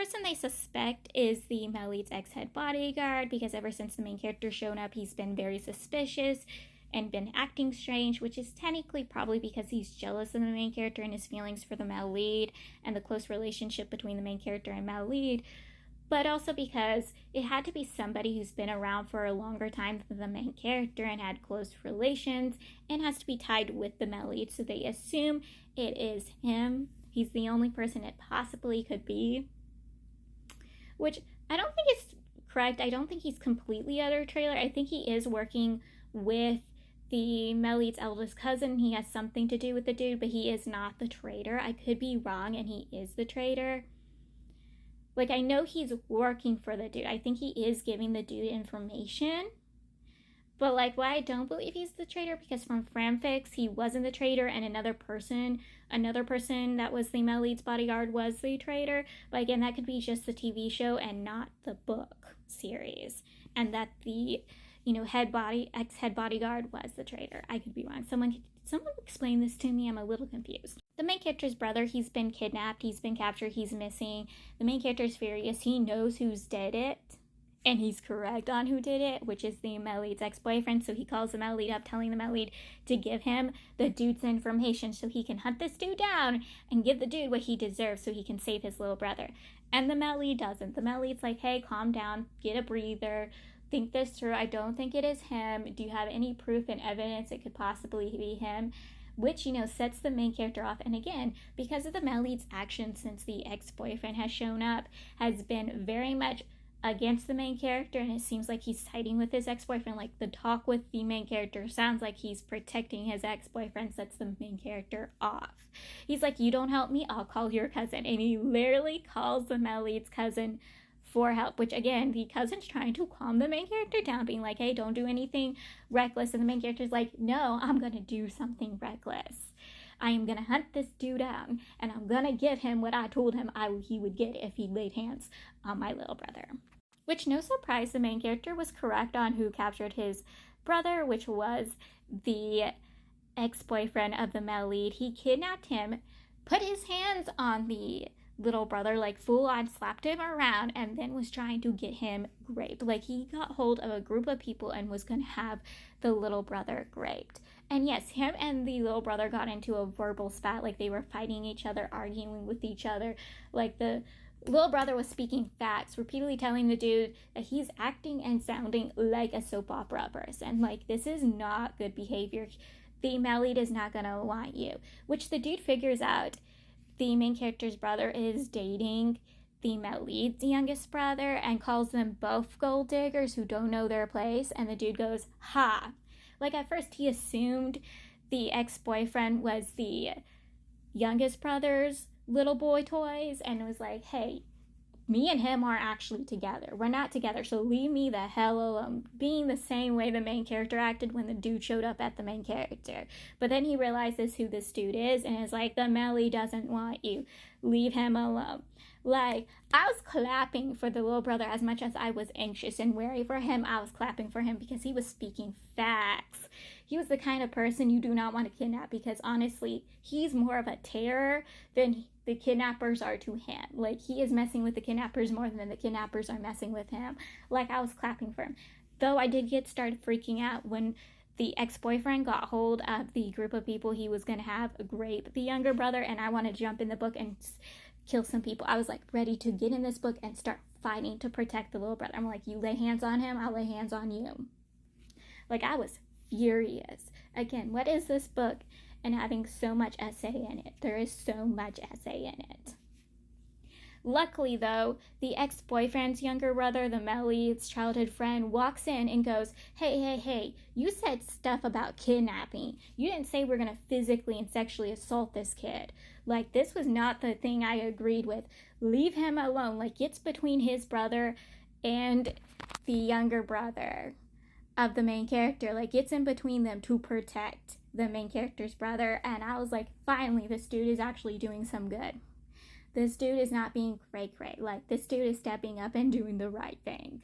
person they suspect is the male lead's ex-head bodyguard, because ever since the main character shown up, he's been very suspicious and been acting strange, which is technically probably because he's jealous of the main character and his feelings for the male lead and the close relationship between the main character and male lead, but also because it had to be somebody who's been around for a longer time than the main character and had close relations and has to be tied with the male lead, so they assume it is him. He's the only person it possibly could be, which I don't think is correct. I don't think he's completely out of the trailer. I think he is working with the male lead's eldest cousin. He has something to do with the dude, but he is not the traitor. I could be wrong and he is the traitor. Like, I know he's working for the dude. I think he is giving the dude information. But, like, why I don't believe he's the traitor, because from fanfics, he wasn't the traitor, and another person that was the male lead's bodyguard was the traitor. But again, that could be just the TV show and not the book series. And that the, ex-head bodyguard was the traitor. I could be wrong. Someone explain this to me. I'm a little confused. The main character's brother, he's been kidnapped, he's been captured, he's missing. The main character's furious. He knows who's did it, and he's correct on who did it, which is the male lead's ex-boyfriend. So he calls the male lead up, telling the male lead to give him the dude's information so he can hunt this dude down and give the dude what he deserves so he can save his little brother. And the male lead doesn't. The male lead's like, hey, calm down, get a breather, think this through. I don't think it is him. Do you have any proof and evidence it could possibly be him? Which, sets the main character off. And again, because of the male lead's action since the ex-boyfriend has shown up, has been very much against the main character, and it seems like he's siding with his ex-boyfriend. Like, the talk with the main character sounds like he's protecting his ex-boyfriend, sets the main character off. He's like, you don't help me, I'll call your cousin. And he literally calls the male lead's cousin for help, which again, the cousin's trying to calm the main character down, being like, hey, don't do anything reckless. And the main character's like, no, I'm gonna do something reckless. I am gonna hunt this dude down, and I'm gonna give him what I told him he would get if he laid hands on my little brother. Which, no surprise, the main character was correct on who captured his brother, which was the ex-boyfriend of the male lead. He kidnapped him, put his hands on the little brother, like full on slapped him around, and then was trying to get him raped. Like, he got hold of a group of people and was going to have the little brother raped. And yes, him and the little brother got into a verbal spat. Like, they were fighting each other, arguing with each other. Like, the little brother was speaking facts, repeatedly telling the dude that he's acting and sounding like a soap opera person. Like, this is not good behavior. The male lead is not gonna want you. Which the dude figures out. The main character's brother is dating the male lead's youngest brother and calls them both gold diggers who don't know their place. And the dude goes, ha. Like, at first he assumed the ex-boyfriend was the youngest brother's little boy toys, and was like, hey, me and him aren't actually together. We're not together, so leave me the hell alone. Being the same way the main character acted when the dude showed up at the main character. But then he realizes who this dude is and is like, the Melly doesn't want you. Leave him alone. Like, I was clapping for the little brother as much as I was anxious and wary for him. I was clapping for him because he was speaking facts. He was the kind of person you do not want to kidnap, because honestly, he's more of a terror than the kidnappers are to him. Like, he is messing with the kidnappers more than the kidnappers are messing with him. Like, I was clapping for him. Though I did started freaking out when the ex-boyfriend got hold of the group of people he was going to have rape the younger brother, and I want to jump in the book and kill some people. I was like ready to get in this book and start fighting to protect the little brother. I'm like, you lay hands on him, I'll lay hands on you. Like, I was furious. Again, what is this book and having so much essay in it? There is so much essay in it. Luckily, though, the ex-boyfriend's younger brother, the Melly's childhood friend, walks in and goes, hey, you said stuff about kidnapping. You didn't say we're going to physically and sexually assault this kid. Like, this was not the thing I agreed with. Leave him alone. Like, it's between his brother and the younger brother of the main character. Like, it's in between them to protect the main character's brother. And I was like, finally, this dude is actually doing some good. This dude is not being cray. Like, this dude is stepping up and doing the right thing.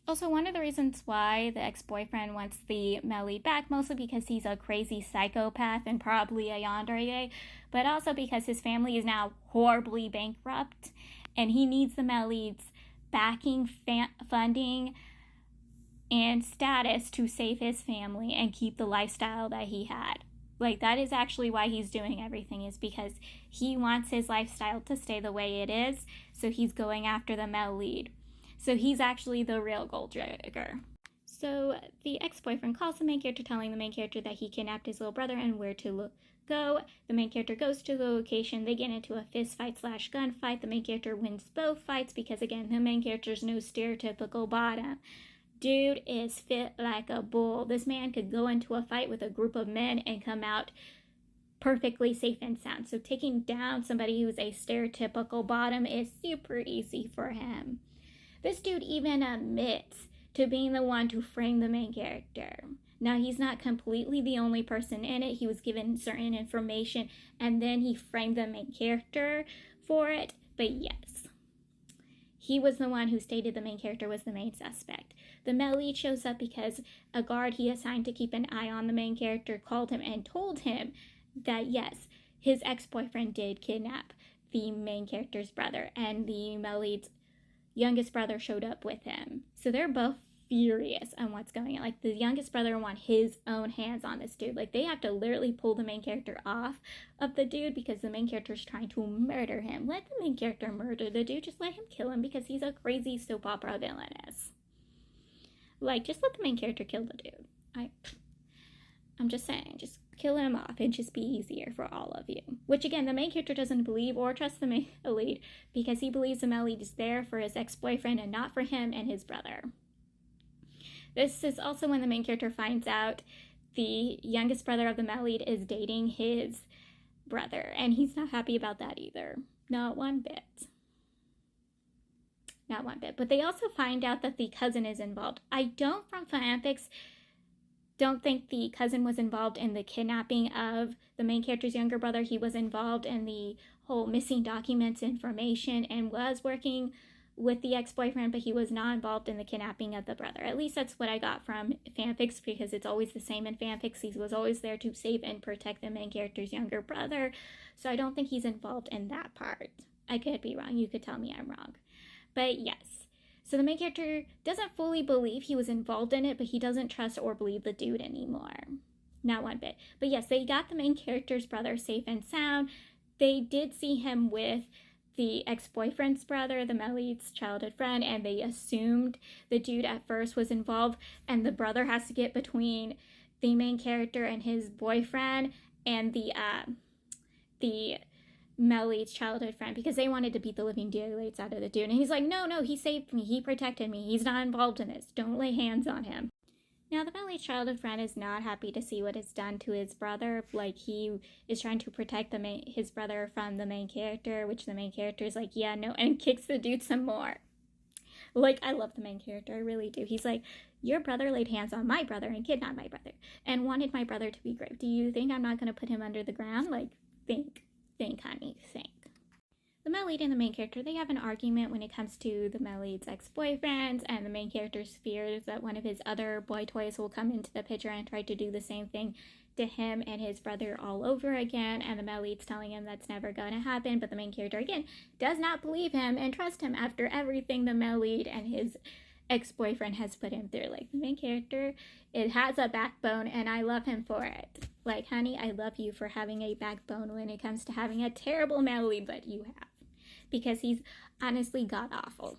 Also, one of the reasons why the ex-boyfriend wants the Melly back, mostly because he's a crazy psychopath and probably a yandere, but also because his family is now horribly bankrupt, and he needs the male lead's backing, funding, and status to save his family and keep the lifestyle that he had. Like, that is actually why he's doing everything, is because he wants his lifestyle to stay the way it is, so he's going after the male lead. So he's actually the real gold digger. So the ex-boyfriend calls the main character, telling the main character that he kidnapped his little brother and where to go. The main character goes to the location. They get into a fist fight / gunfight. The main character wins both fights because, again, the main character's no stereotypical bottom. Dude is fit like a bull. This man could go into a fight with a group of men and come out perfectly safe and sound. So taking down somebody who's a stereotypical bottom is super easy for him. This dude even admits to being the one to frame the main character. Now, he's not completely the only person in it. He was given certain information, and then he framed the main character for it. But yes, he was the one who stated the main character was the main suspect. The male lead shows up because a guard he assigned to keep an eye on the main character called him and told him that, yes, his ex-boyfriend did kidnap the main character's brother, and the male lead's youngest brother showed up with him. So they're both furious on what's going on. Like, the youngest brother wants his own hands on this dude. Like, they have to literally pull the main character off of the dude because the main character is trying to murder him. Let the main character murder the dude. Just let him kill him because he's a crazy soap opera villainess. Like, just let the main character kill the dude. I'm just saying, just kill him off. It'd just be easier for all of you. Which, again, the main character doesn't believe or trust the male lead because he believes the male lead is there for his ex-boyfriend and not for him and his brother. This is also when the main character finds out the youngest brother of the male lead is dating his brother, and he's not happy about that either. Not one bit. Not one bit. But they also find out that the cousin is involved. I don't, from fanfics, don't think the cousin was involved in the kidnapping of the main character's younger brother. He was involved in the whole missing documents information and was working with the ex-boyfriend, but he was not involved in the kidnapping of the brother. At least that's what I got from fanfics, because it's always the same in fanfics. He was always there to save and protect the main character's younger brother, so I don't think he's involved in that part. I could be wrong. You could tell me I'm wrong. But yes. So the main character doesn't fully believe he was involved in it, but he doesn't trust or believe the dude anymore. Not one bit. But yes, they got the main character's brother safe and sound. They did see him with the ex-boyfriend's brother, the male lead's childhood friend, and they assumed the dude at first was involved, and the brother has to get between the main character and his boyfriend and the male lead's childhood friend, because they wanted to beat the living daylights out of the dude. And he's like, no, he saved me, he protected me, he's not involved in this, don't lay hands on him. Now, the male lead's childhood friend is not happy to see what is done to his brother. Like, he is trying to protect his brother from the main character, which the main character is like, yeah, no, and kicks the dude some more. Like, I love the main character, I really do. He's like, your brother laid hands on my brother and kidnapped my brother and wanted my brother to be grave. Do you think I'm not going to put him under the ground? Like, think, honey, think. The male lead and the main character, they have an argument when it comes to the male lead's ex-boyfriends, and the main character's fears that one of his other boy toys will come into the picture and try to do the same thing to him and his brother all over again, and the male lead's telling him that's never going to happen, but the main character, again, does not believe him and trust him after everything the male lead and his ex-boyfriend has put him through. Like, the main character, it has a backbone, and I love him for it. Like, honey, I love you for having a backbone when it comes to having a terrible male lead, but you have. Because he's honestly god-awful.